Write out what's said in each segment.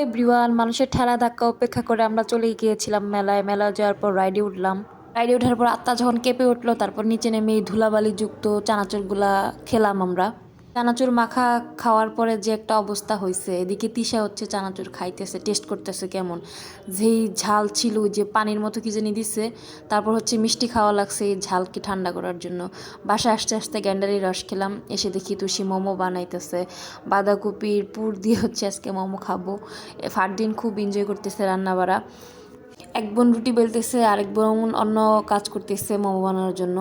Everyone, মানুষের ঠেলা ধাক্কা উপেক্ষা করে আমরা চলেই গিয়েছিলাম মেলায়। মেলায় যাওয়ার পর রাইডে উঠলাম। রাইডে ওঠার পর আত্মা যখন কেঁপে উঠলো, তারপর নিচে নেমে এই ধুলাবালি যুক্ত চানাচুরগুলা খেলাম আমরা। চানাচুর মাখা খাওয়ার পরে যে একটা অবস্থা হয়েছে, এদিকে তিশা হচ্ছে চানাচুর খাইতেছে, টেস্ট করতেছে কেমন। যেই ঝাল ছিল, যে পানির মতো কি জানি দিছে। তারপর হচ্ছে মিষ্টি খাওয়া লাগছে এই ঝালকে ঠান্ডা করার জন্য। বাসায় আসতে আসতে গ্যান্ডারি রস খেলাম। এসে দেখি তুষি মোমো বানাইতেছে। বাঁধাকপির পুর দিয়ে হচ্ছে আজকে মোমো খাবো। ফারদিন খুব এনজয় করতেছে রান্না বাড়া। এক বোন রুটি বেলতেছে, আরেক বোন অন্য কাজ করতেছে মোমো বানানোর জন্য।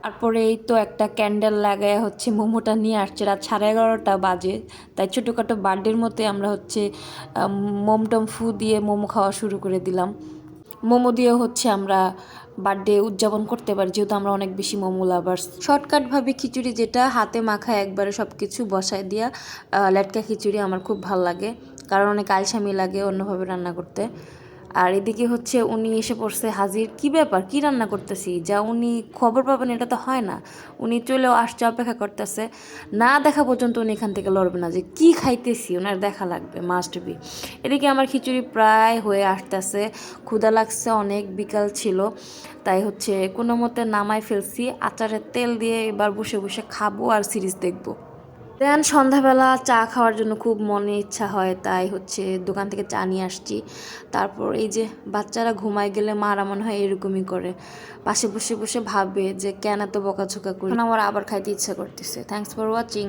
তারপরে এই তো একটা ক্যান্ডেল লাগায় হচ্ছে মোমোটা নিয়ে আসছে। রাত 11:30 বাজে। তাই ছোটোখাটো বার্থডের মতো আমরা হচ্ছে মোমটম ফু দিয়ে মোমো খাওয়া শুরু করে দিলাম। মোমো দিয়ে হচ্ছে আমরা বার্থডে উদযাপন করতে পারি, যেহেতু আমরা অনেক বেশি মোমো লাভার্স। শর্টকাটভাবে খিচুড়ি, যেটা হাতে মাখা একবারে সব কিছু বসায় দিয়া লেটকা খিচুড়ি আমার খুব ভাল লাগে, কারণ অনেক আলসামি লাগে অন্যভাবে রান্না করতে। আর এদিকে হচ্ছে উনি এসে পড়ছে হাজির। কি ব্যাপার, কি রান্না করতেছি, যা উনি খবর পাবেন এটা তো হয় না। উনি চলেও আসছে, অপেক্ষা করতেছে। না দেখা পর্যন্ত উনি এখান থেকে লড়বে না, যে কি খাইতেছি ওনার দেখা লাগবে, মাস্ট বি। এদিকে আমার খিচুড়ি প্রায় হয়ে আসতেছে। ক্ষুধা লাগছে অনেক, বিকাল ছিল, তাই হচ্ছে কোনো মতে নামাই ফেলছি। আচারের তেল দিয়ে এবার বসে বসে খাবো আর সিরিজ দেখবো। দেন সন্ধ্যাবেলা চা খাওয়ার জন্য খুব মনে ইচ্ছা হয়, তাই হচ্ছে দোকান থেকে চা নিয়ে আসছি। তারপর এই যে বাচ্চারা ঘুমায় গেলে মারা মনে হয় এরকমই করে, পাশে বসে বসে ভাবে যে কেন এত বকাঝকা করি। এখন আমার আবার খাইতে ইচ্ছা করতেছে। Thanks for watching.